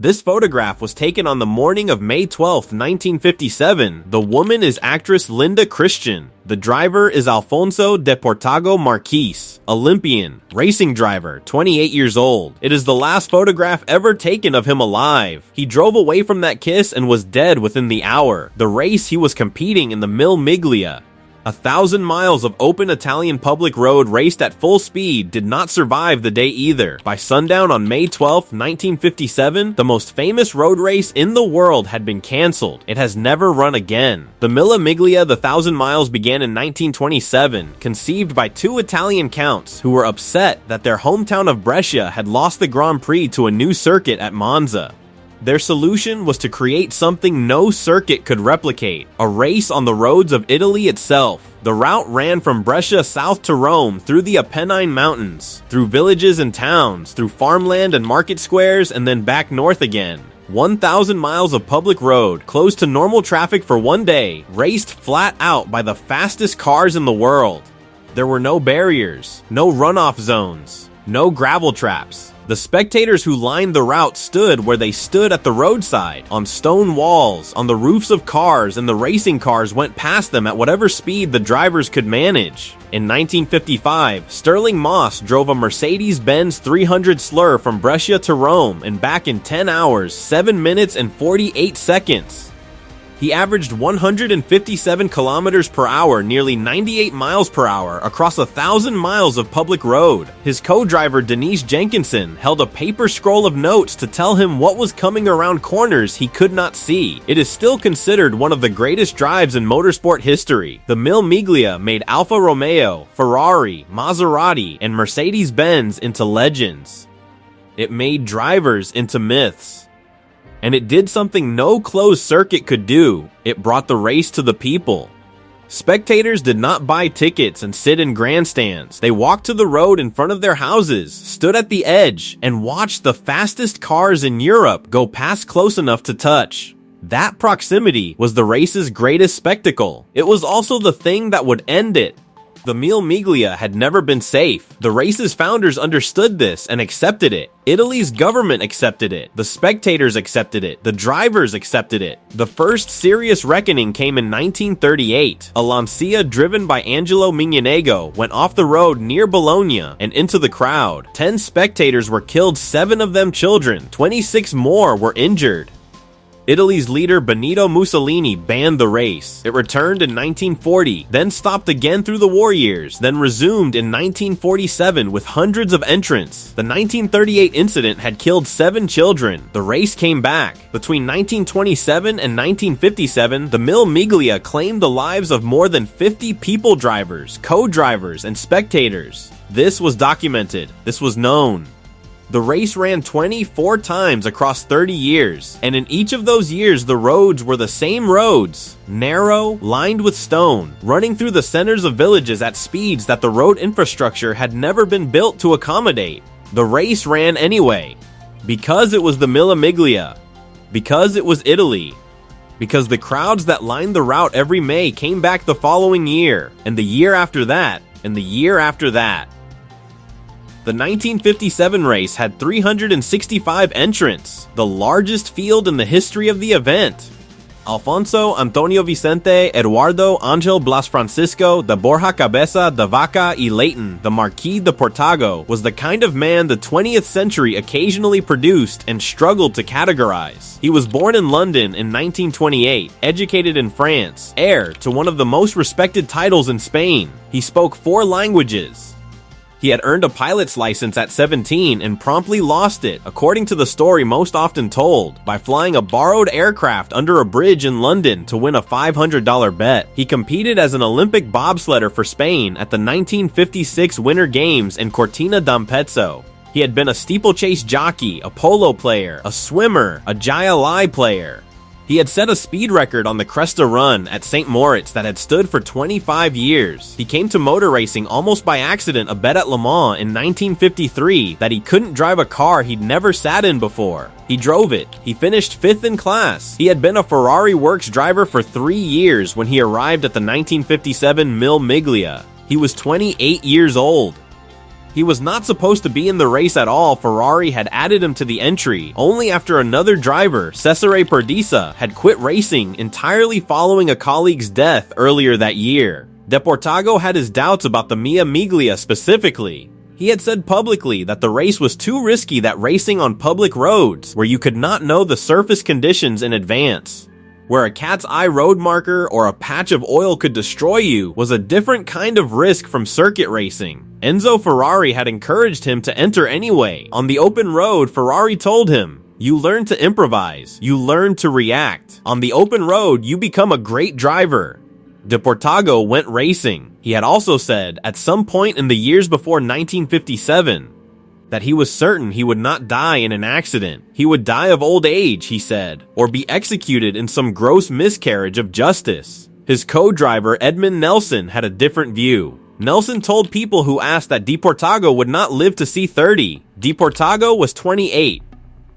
This photograph was taken on the morning of May 12, 1957. The woman is actress Linda Christian. The driver is Alfonso de Portago Marquise, Olympian, racing driver, 28 years old. It is the last photograph ever taken of him alive. He drove away from that kiss and was dead within the hour. The race he was competing in the Mille Miglia. 1,000 miles of open Italian public road raced at full speed did not survive the day either. By sundown on May 12, 1957, the most famous road race in the world had been cancelled. It has never run again. The Mille Miglia, the 1,000 miles, began in 1927, conceived by two Italian counts who were upset that their hometown of Brescia had lost the Grand Prix to a new circuit at Monza. Their solution was to create something no circuit could replicate, a race on the roads of Italy itself. The route ran from Brescia south to Rome, through the Apennine Mountains, through villages and towns, through farmland and market squares, and then back north again. 1,000 miles of public road, closed to normal traffic for one day, raced flat out by the fastest cars in the world. There were no barriers, no runoff zones, no gravel traps. The spectators who lined the route stood where they stood at the roadside, on stone walls, on the roofs of cars, and the racing cars went past them at whatever speed the drivers could manage. In 1955, Sterling Moss drove a Mercedes-Benz 300 Slur from Brescia to Rome and back in 10 hours, 7 minutes and 48 seconds. He averaged 157 kilometers per hour, nearly 98 miles per hour, across 1,000 miles of public road. His co-driver Denise Jenkinson held a paper scroll of notes to tell him what was coming around corners he could not see. It is still considered one of the greatest drives in motorsport history. The Mille Miglia made Alfa Romeo, Ferrari, Maserati, and Mercedes-Benz into legends. It made drivers into myths. And it did something no closed circuit could do. It brought the race to the people. Spectators did not buy tickets and sit in grandstands. They walked to the road in front of their houses, stood at the edge, and watched the fastest cars in Europe go past close enough to touch. That proximity was the race's greatest spectacle. It was also the thing that would end it. The Mille Miglia had never been safe. The race's founders understood this and accepted it. Italy's government accepted it. The spectators accepted it. The drivers accepted it. The first serious reckoning came in 1938. A Lancia driven by Angelo Mignanego went off the road near Bologna and into the crowd. 10 spectators were killed, 7 of them children. 26 more were injured. Italy's leader Benito Mussolini banned the race. It returned in 1940, then stopped again through the war years, then resumed in 1947 with hundreds of entrants. The 1938 incident had killed 7 children. The race came back. Between 1927 and 1957, the Mille Miglia claimed the lives of more than 50 people drivers, co-drivers, and spectators. This was documented. This was known. The race ran 24 times across 30 years, and in each of those years the roads were the same roads, narrow, lined with stone, running through the centers of villages at speeds that the road infrastructure had never been built to accommodate. The race ran anyway, because it was the Mille Miglia, because it was Italy, because the crowds that lined the route every May came back the following year, and the year after that, and the year after that. The 1957 race had 365 entrants, the largest field in the history of the event. Alfonso Antonio Vicente Eduardo Angel Blas Francisco de Borja Cabeza de Vaca y Leighton, the Marquis de Portago, was the kind of man the 20th century occasionally produced and struggled to categorize. He was born in London in 1928, educated in France, heir to one of the most respected titles in Spain. He spoke 4 languages. He had earned a pilot's license at 17 and promptly lost it, according to the story most often told, by flying a borrowed aircraft under a bridge in London to win a $500 bet. He competed as an Olympic bobsledder for Spain at the 1956 Winter Games in Cortina d'Ampezzo. He had been a steeplechase jockey, a polo player, a swimmer, a Jai player. He had set a speed record on the Cresta Run at St. Moritz that had stood for 25 years. He came to motor racing almost by accident, a bet at Le Mans in 1953 that he couldn't drive a car he'd never sat in before. He drove it. He finished 5th in class. He had been a Ferrari Works driver for 3 years when he arrived at the 1957 Mille Miglia. He was 28 years old. He was not supposed to be in the race at all. Ferrari had added him to the entry only after another driver, Cesare Perdisa, had quit racing entirely following a colleague's death earlier that year. De Portago had his doubts about the Mille Miglia specifically. He had said publicly that the race was too risky, that racing on public roads, where you could not know the surface conditions in advance, where a cat's eye road marker or a patch of oil could destroy you, was a different kind of risk from circuit racing. Enzo Ferrari had encouraged him to enter anyway. On the open road, Ferrari told him, "You learn to improvise, you learn to react. On the open road, you become a great driver." De Portago went racing. He had also said, at some point in the years before 1957, that he was certain he would not die in an accident. He would die of old age, he said, or be executed in some gross miscarriage of justice. His co-driver Edmund Nelson had a different view. Nelson told people who asked that De Portago would not live to see 30. De Portago was 28.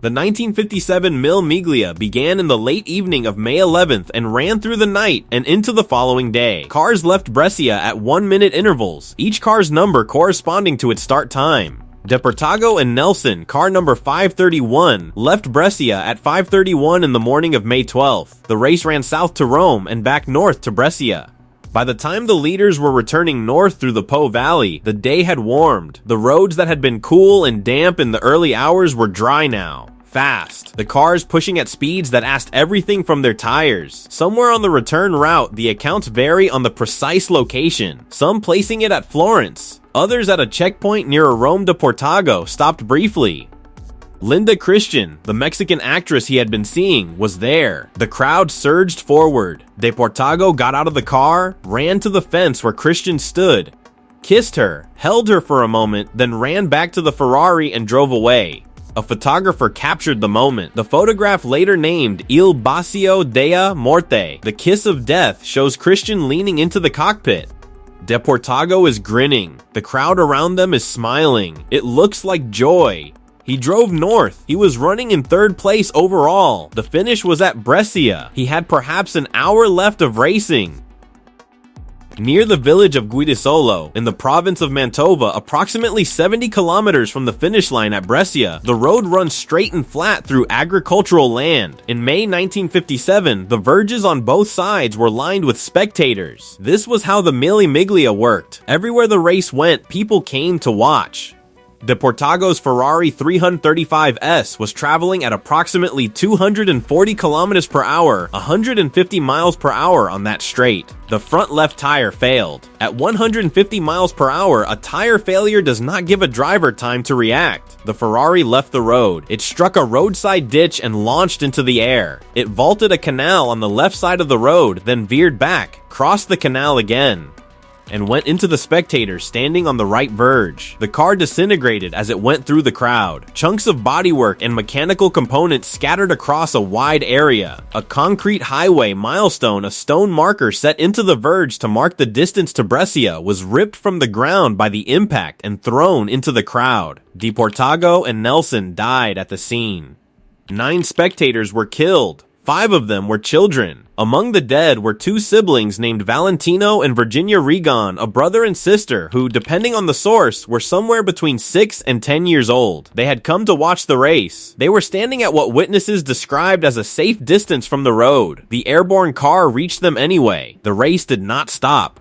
The 1957 Mille Miglia began in the late evening of May 11th and ran through the night and into the following day. Cars left Brescia at 1-minute intervals, each car's number corresponding to its start time. De Portago and Nelson, car number 531, left Brescia at 5:31 in the morning of May 12th. The race ran south to Rome and back north to Brescia. By the time the leaders were returning north through the Po Valley, the day had warmed. The roads that had been cool and damp in the early hours were dry now. Fast. The cars pushing at speeds that asked everything from their tires. Somewhere on the return route, the accounts vary on the precise location, some placing it at Florence, others at a checkpoint near Rome. De Portago stopped briefly. Linda Christian, the Mexican actress he had been seeing, was there. The crowd surged forward. De Portago got out of the car, ran to the fence where Christian stood, kissed her, held her for a moment, then ran back to the Ferrari and drove away. A photographer captured the moment. The photograph, later named Il Bacio della Morte, the kiss of death, shows Christian leaning into the cockpit. De Portago is grinning. The crowd around them is smiling. It looks like joy. He drove north. He was running in third place overall. The finish was at Brescia. He had perhaps an hour left of racing. Near the village of Guidisolo, in the province of Mantova, approximately 70 kilometers from the finish line at Brescia, the road runs straight and flat through agricultural land. In May 1957, the verges on both sides were lined with spectators. This was how the Mille Miglia worked. Everywhere the race went, people came to watch. De Portago's Ferrari 335S was traveling at approximately 240 kilometers per hour, 150 miles per hour on that straight. The front left tire failed. At 150 miles per hour, a tire failure does not give a driver time to react. The Ferrari left the road. It struck a roadside ditch and launched into the air. It vaulted a canal on the left side of the road, then veered back, crossed the canal again, and went into the spectators standing on the right verge. The car disintegrated as it went through the crowd. Chunks of bodywork and mechanical components scattered across a wide area. A concrete highway milestone, a stone marker set into the verge to mark the distance to Brescia, was ripped from the ground by the impact and thrown into the crowd. De Portago and Nelson died at the scene. 9 spectators were killed. 5 of them were children. Among the dead were 2 siblings named Valentino and Virginia Regan, a brother and sister who, depending on the source, were somewhere between 6 and 10 years old. They had come to watch the race. They were standing at what witnesses described as a safe distance from the road. The airborne car reached them anyway. The race did not stop.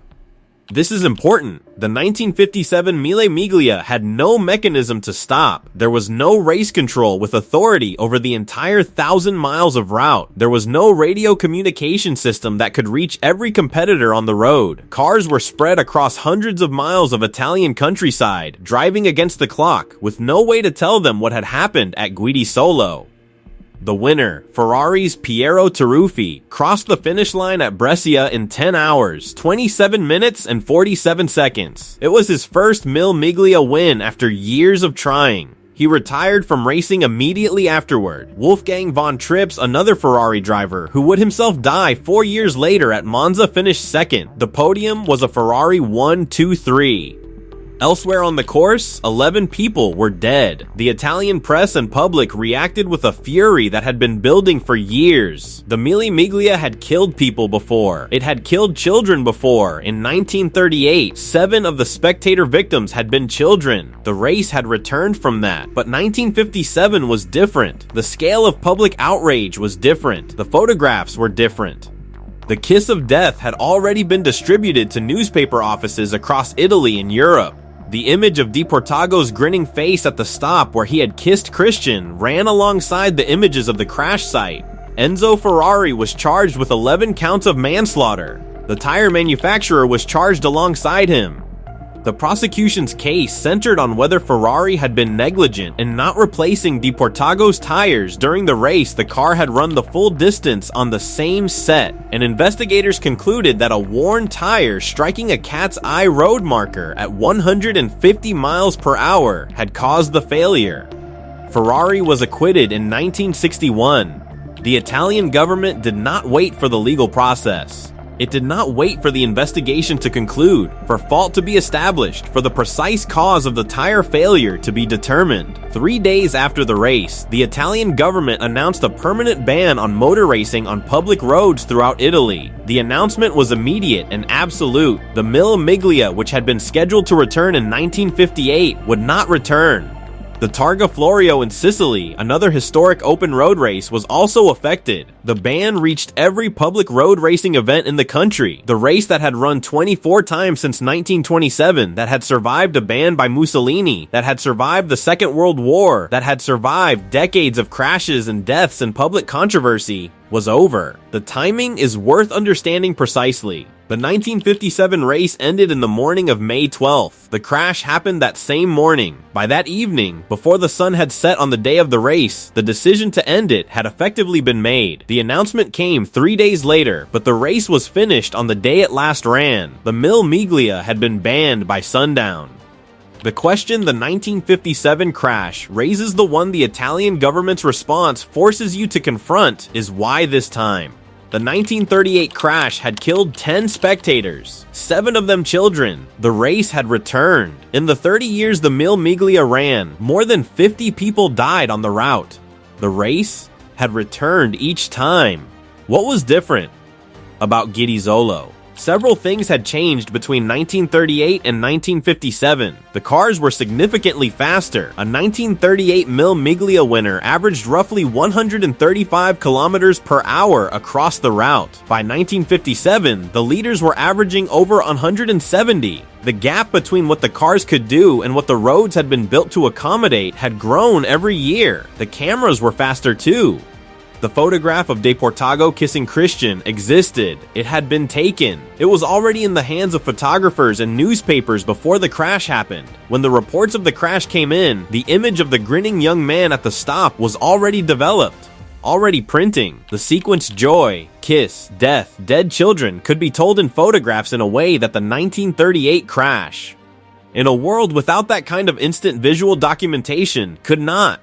This is important. The 1957 Mille Miglia had no mechanism to stop. There was no race control with authority over the entire 1,000 miles of route. There was no radio communication system that could reach every competitor on the road. Cars were spread across hundreds of miles of Italian countryside, driving against the clock, with no way to tell them what had happened at Guidisolo. The winner, Ferrari's Piero Taruffi, crossed the finish line at Brescia in 10 hours, 27 minutes and 47 seconds. It was his first Mille Miglia win after years of trying. He retired from racing immediately afterward. Wolfgang von Trips, another Ferrari driver, who would himself die 4 years later at Monza, finished second. The podium was a Ferrari 1-2-3. Elsewhere on the course, 11 people were dead. The Italian press and public reacted with a fury that had been building for years. The Mille Miglia had killed people before. It had killed children before. In 1938, 7 of the spectator victims had been children. The race had returned from that. But 1957 was different. The scale of public outrage was different. The photographs were different. The kiss of death had already been distributed to newspaper offices across Italy and Europe. The image of De Portago's grinning face at the stop where he had kissed Christian ran alongside the images of the crash site. Enzo Ferrari was charged with 11 counts of manslaughter. The tire manufacturer was charged alongside him. The prosecution's case centered on whether Ferrari had been negligent in not replacing De Portago's tires during the race. The car had run the full distance on the same set, and investigators concluded that a worn tire striking a cat's eye road marker at 150 miles per hour had caused the failure. Ferrari was acquitted in 1961. The Italian government did not wait for the legal process. It did not wait for the investigation to conclude, for fault to be established, for the precise cause of the tire failure to be determined. 3 days after the race, the Italian government announced a permanent ban on motor racing on public roads throughout Italy. The announcement was immediate and absolute. The Mille Miglia, which had been scheduled to return in 1958, would not return. The Targa Florio in Sicily, another historic open road race, was also affected. The ban reached every public road racing event in the country. The race that had run 24 times since 1927, that had survived a ban by Mussolini, that had survived the Second World War, that had survived decades of crashes and deaths and public controversy, was over. The timing is worth understanding precisely. The 1957 race ended in the morning of May 12th. The crash happened that same morning. By that evening, before the sun had set on the day of the race, the decision to end it had effectively been made. The announcement came 3 days later, but the race was finished on the day it last ran. The Mille Miglia had been banned by sundown. The question the 1957 crash raises, the one the Italian government's response forces you to confront, is why this time? The 1938 crash had killed 10 spectators, 7 of them children. The race had returned. In the 30 years the Mille Miglia ran, more than 50 people died on the route. The race had returned each time. What was different about Guidizzolo? Several things had changed between 1938 and 1957. The cars were significantly faster. A 1938 Mille Miglia winner averaged roughly 135 kilometers per hour across the route. By 1957, the leaders were averaging over 170. The gap between what the cars could do and what the roads had been built to accommodate had grown every year. The cameras were faster too. The photograph of De Portago kissing Christian existed. It had been taken. It was already in the hands of photographers and newspapers before the crash happened. When the reports of the crash came in, the image of the grinning young man at the stop was already developed, already printing. The sequence joy, kiss, death, dead children could be told in photographs in a way that the 1938 crash, in a world without that kind of instant visual documentation, could not.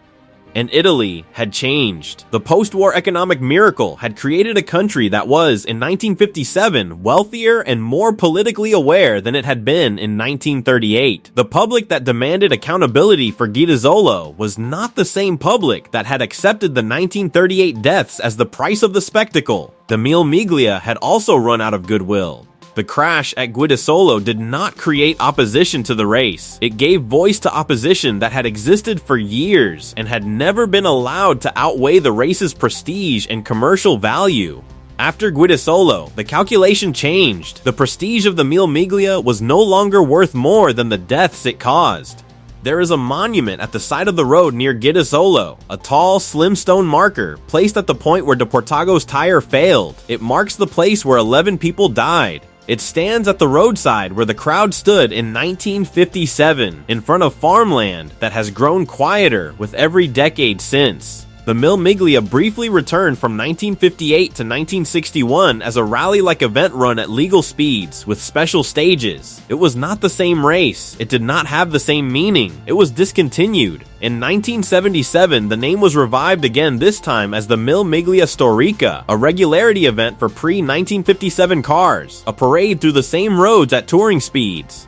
And Italy had changed. The post-war economic miracle had created a country that was, in 1957, wealthier and more politically aware than it had been in 1938. The public that demanded accountability for Guidizzolo was not the same public that had accepted the 1938 deaths as the price of the spectacle. The Mille Miglia had also run out of goodwill. The crash at Guidizzolo did not create opposition to the race. It gave voice to opposition that had existed for years and had never been allowed to outweigh the race's prestige and commercial value. After Guidizzolo, the calculation changed. The prestige of the Mille Miglia was no longer worth more than the deaths it caused. There is a monument at the side of the road near Guidizzolo, a tall, slim stone marker placed at the point where De Portago's tire failed. It marks the place where 11 people died. It stands at the roadside where the crowd stood in 1957, in front of farmland that has grown quieter with every decade since. The Mille Miglia briefly returned from 1958 to 1961 as a rally-like event run at legal speeds with special stages. It was not the same race. It did not have the same meaning. It was discontinued. In 1977, the name was revived again, this time as the Mille Miglia Storica, a regularity event for pre-1957 cars, a parade through the same roads at touring speeds.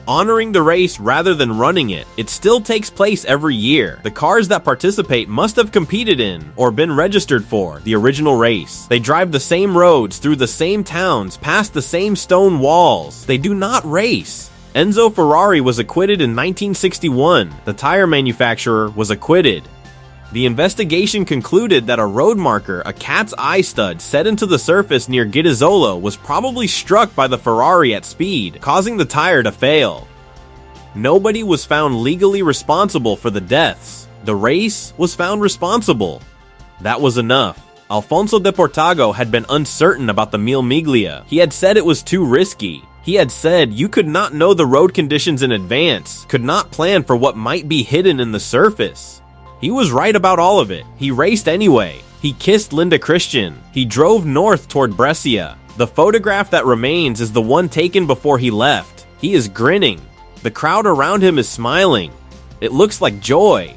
honoring the race rather than running it. It still takes place every year. The cars that participate must have competed in or been registered for the original race. They drive the same roads through the same towns past the same stone walls. They do not race. Enzo Ferrari was acquitted in 1961. The tire manufacturer was acquitted. The investigation concluded that a road marker, a cat's eye stud set into the surface near Ghidizzolo, was probably struck by the Ferrari at speed, causing the tire to fail. Nobody was found legally responsible for the deaths. The race was found responsible. That was enough. Alfonso de Portago had been uncertain about the Mille Miglia. He had said it was too risky. He had said you could not know the road conditions in advance, could not plan for what might be hidden in the surface. He was right about all of it. He raced anyway. He kissed Linda Christian. He drove north toward Brescia. The photograph that remains is the one taken before he left. He is grinning. The crowd around him is smiling. It looks like joy.